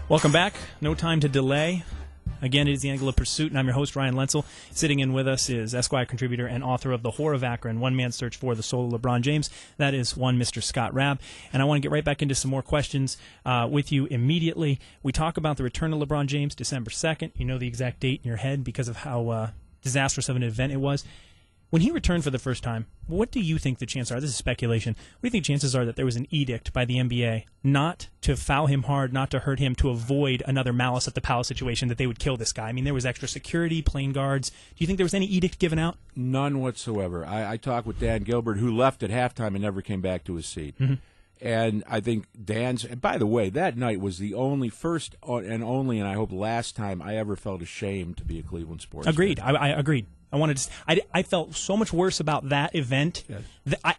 Welcome back. No time to delay. Again, it is the Angle of Pursuit, and I'm your host, Ryan Lencl. Sitting in with us is Esquire contributor and author of The Whore of Akron, One Man's Search for the Soul of LeBron James. That is one Mr. Scott Raab. And I want to get right back into some more questions with you immediately. We talk about the return of LeBron James, December 2nd. You know the exact date in your head because of how disastrous of an event it was. When he returned for the first time, what do you think the chances are? This is speculation. What do you think chances are that there was an edict by the NBA not to foul him hard, not to hurt him, to avoid another Malice at the Palace situation, that they would kill this guy? I mean, there was extra security, plane guards. Do you think there was any edict given out? None whatsoever. I talked with Dan Gilbert, who left at halftime and never came back to his seat. Mm-hmm. And I think Dan's, and by the way, that night was the only, first and only, and I hope last time I ever felt ashamed to be a Cleveland sports fan. Agreed. I agreed. I felt so much worse about that event. Yes. That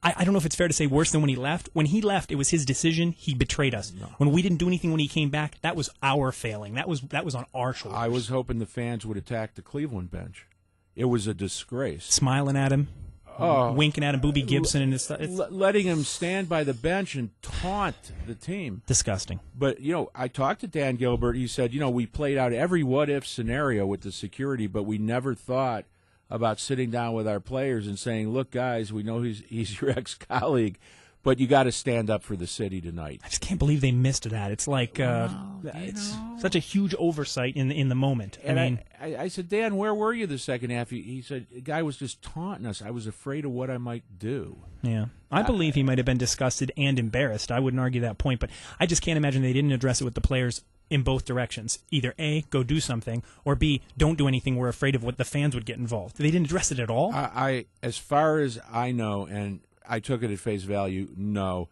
I don't know if it's fair to say worse than when he left. When he left, it was his decision. He betrayed us. No. When we didn't do anything when he came back, that was our failing. That was on our shoulders. I was hoping the fans would attack the Cleveland bench. It was a disgrace. Smiling at him. Winking at him, Boobie Gibson, and it's letting him stand by the bench and taunt the team. Disgusting. But, I talked to Dan Gilbert. He said, we played out every what-if scenario with the security, but we never thought about sitting down with our players and saying, look, guys, we know he's your ex-colleague, but you got to stand up for the city tonight. I just can't believe they missed that. It's like it's such a huge oversight in the moment. And I said, Dan, where were you the second half? He said, the guy was just taunting us. I was afraid of what I might do. Yeah. I believe he might have been disgusted and embarrassed. I wouldn't argue that point, but I just can't imagine they didn't address it with the players in both directions. Either A, go do something, or B, don't do anything. We're afraid of what the fans would get involved. They didn't address it at all? As far as I know, and I took it at face value, no.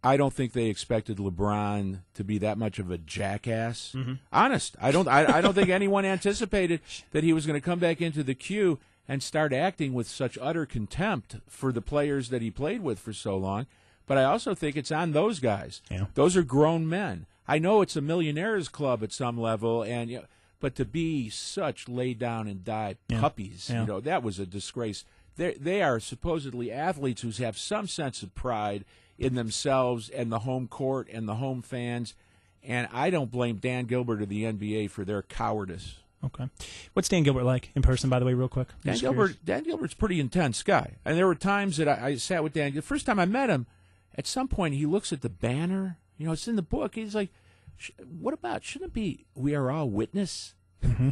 I don't think they expected LeBron to be that much of a jackass. Mm-hmm. Honest. I don't think anyone anticipated that he was going to come back into the queue and start acting with such utter contempt for the players that he played with for so long. But I also think it's on those guys. Yeah. Those are grown men. I know it's a millionaires club at some level, but to be such lay down and die puppies, that was a disgrace. They are supposedly athletes who have some sense of pride in themselves and the home court and the home fans, and I don't blame Dan Gilbert or the NBA for their cowardice. Okay. What's Dan Gilbert like in person, by the way, real quick? Dan Gilbert's a pretty intense guy. And there were times that I sat with Dan. The first time I met him, at some point he looks at the banner. It's in the book. He's like, what about, shouldn't it be, we are all witness? Mm-hmm.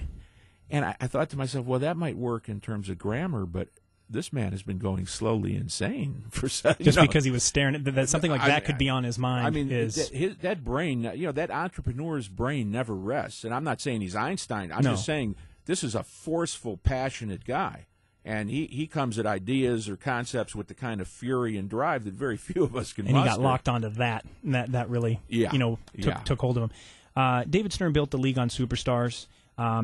And I thought to myself, well, that might work in terms of grammar, but this man has been going slowly insane for just because he was staring at that. Something like that could be on his mind. I mean, that brain, that entrepreneur's brain never rests. And I'm not saying he's Einstein. I'm just saying this is a forceful, passionate guy, and he comes at ideas or concepts with the kind of fury and drive that very few of us can. And muster. He got locked onto that, and that really, took hold of him. David Stern built the league on superstars.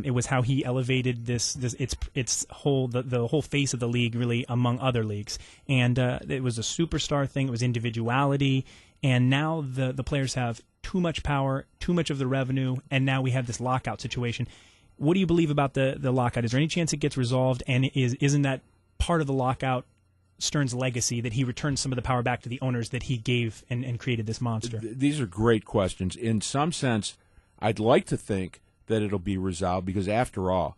It was how he elevated its whole the whole face of the league, really, among other leagues. And it was a superstar thing. It was individuality. And now the players have too much power, too much of the revenue, and now we have this lockout situation. What do you believe about the lockout? Is there any chance it gets resolved? And isn't that part of the lockout Stern's legacy, that he returned some of the power back to the owners that he gave and created this monster? These are great questions. In some sense, I'd like to think that it'll be resolved because, after all,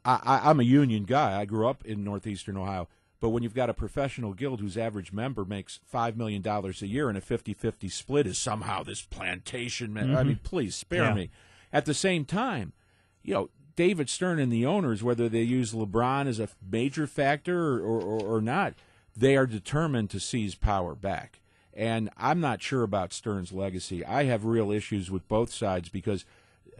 I'm a union guy. I grew up in northeastern Ohio. But when you've got a professional guild whose average member makes $5 million a year and a 50-50 split is somehow this plantation, man. Mm-hmm. I mean, please spare me. At the same time, David Stern and the owners, whether they use LeBron as a major factor or not, they are determined to seize power back. And I'm not sure about Stern's legacy. I have real issues with both sides because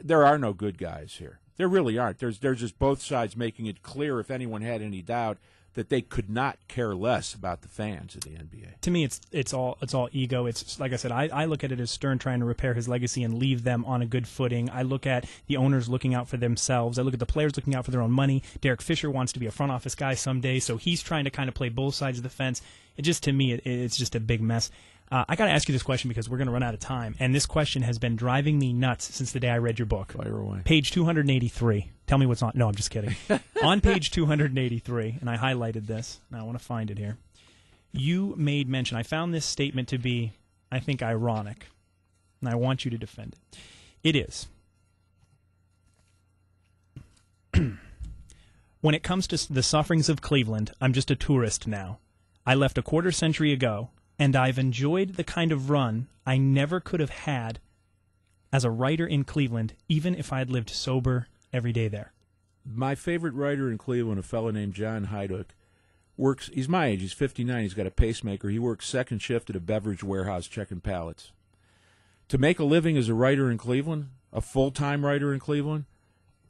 there are no good guys here. There really aren't. There's just both sides making it clear, if anyone had any doubt, that they could not care less about the fans of the NBA. To me, it's all ego. It's like I said, I look at it as Stern trying to repair his legacy and leave them on a good footing. I look at the owners looking out for themselves. I look at the players looking out for their own money. Derek Fisher wants to be a front office guy someday, so he's trying to kind of play both sides of the fence. To me, it's just a big mess. I got to ask you this question because we're going to run out of time, and this question has been driving me nuts since the day I read your book. Fire away. Page 283. Tell me what's on. No, I'm just kidding. On page 283, and I highlighted this. Now I want to find it here. You made mention. I found this statement to be, I think, ironic, and I want you to defend it. It is. When it comes to the sufferings of Cleveland, I'm just a tourist now. I left a quarter century ago, and I've enjoyed the kind of run I never could have had as a writer in Cleveland, even if I had lived sober every day there. My favorite writer in Cleveland, a fellow named John Heiduck, works. He's my age. He's 59. He's got a pacemaker. He works second shift at a beverage warehouse checking pallets. To make a living as a writer in Cleveland, a full-time writer in Cleveland,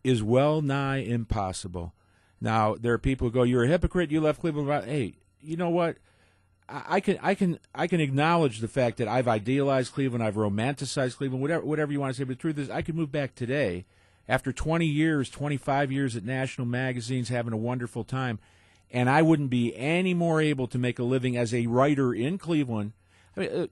is well nigh impossible. Now, there are people who go, "You're a hypocrite. You left Cleveland." Hey, you know what? I can acknowledge the fact that I've idealized Cleveland, I've romanticized Cleveland, whatever you want to say. But the truth is, I could move back today, after 20 years, 25 years at national magazines, having a wonderful time, and I wouldn't be any more able to make a living as a writer in Cleveland. I mean,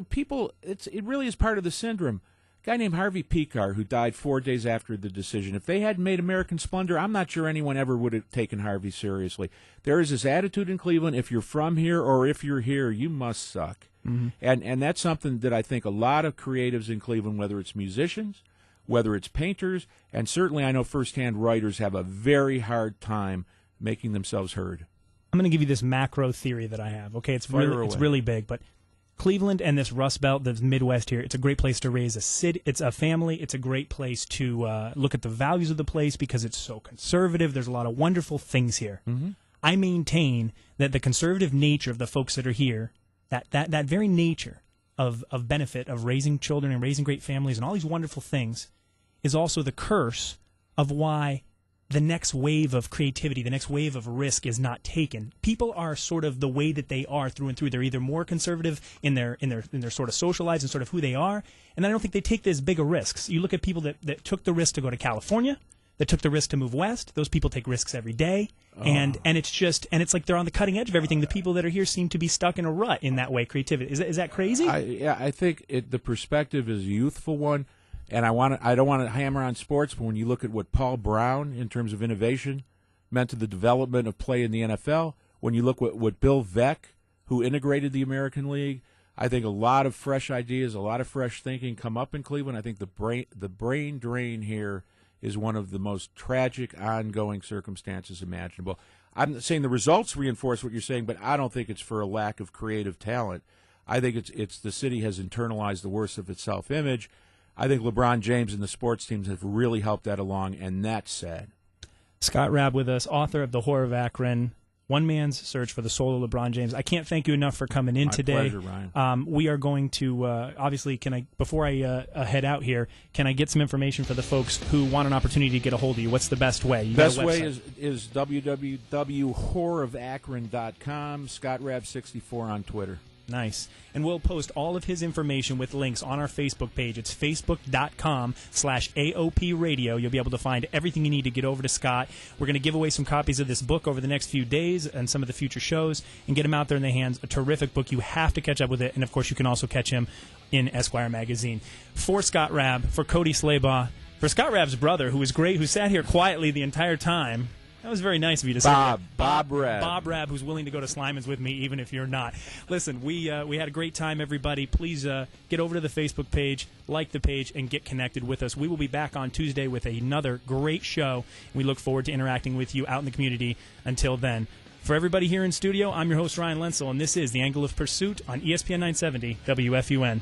people, it really is part of the syndrome. A guy named Harvey Pekar, who died 4 days after the decision. If they hadn't made American Splendor, I'm not sure anyone ever would have taken Harvey seriously. There is this attitude in Cleveland, if you're from here or if you're here, you must suck. Mm-hmm. And that's something that I think a lot of creatives in Cleveland, whether it's musicians, whether it's painters, and certainly I know firsthand writers, have a very hard time making themselves heard. I'm going to give you this macro theory that I have. Okay, it's really big, but Cleveland and this Rust Belt, the Midwest here, it's a great place to raise a city. It's a family. It's a great place to look at the values of the place because it's so conservative. There's a lot of wonderful things here. Mm-hmm. I maintain that the conservative nature of the folks that are here, that very nature of benefit of raising children and raising great families and all these wonderful things is also the curse of why the next wave of creativity, the next wave of risk is not taken. People are sort of the way that they are through and through. They're either more conservative in their sort of social lives and sort of who they are, and I don't think they take as bigger risks. You look at people that took the risk to go to California, that took the risk to move west. Those people take risks every day, and it's like they're on the cutting edge of everything. The people that are here seem to be stuck in a rut in that way. Creativity is that crazy? I think the perspective is a youthful one. And I don't want to hammer on sports, but when you look at what Paul Brown, in terms of innovation, meant to the development of play in the NFL, when you look at what Bill Veeck, who integrated the American League, I think a lot of fresh ideas, a lot of fresh thinking come up in Cleveland. I think the brain drain here is one of the most tragic ongoing circumstances imaginable. I'm not saying the results reinforce what you're saying, but I don't think it's for a lack of creative talent. I think it's the city has internalized the worst of its self-image. I think LeBron James and the sports teams have really helped that along, and that's sad. Scott Raab with us, author of The Whore of Akron, One Man's Search for the Soul of LeBron James. I can't thank you enough for coming in today. My pleasure, Ryan. We are going to, obviously, before I head out here, can I get some information for the folks who want an opportunity to get a hold of you? What's the best way? Best way is www.whoreofakron.com, Scott Raab 64 on Twitter. Nice. And we'll post all of his information with links on our Facebook page. It's facebook.com/AOP Radio. You'll be able to find everything you need to get over to Scott. We're going to give away some copies of this book over the next few days and some of the future shows and get them out there in the hands. A terrific book. You have to catch up with it. And, of course, you can also catch him in Esquire magazine. For Scott Raab, for Cody Slabaugh, for Scott Raab's brother, who was great, who sat here quietly the entire time. That was very nice of you to say. Bob Raab. Bob Raab, who's willing to go to Slyman's with me, even if you're not. Listen, we had a great time, everybody. Please get over to the Facebook page, like the page, and get connected with us. We will be back on Tuesday with another great show. We look forward to interacting with you out in the community. Until then, for everybody here in studio, I'm your host, Ryan Lencl, and this is The Angle of Pursuit on ESPN 970 WFUN.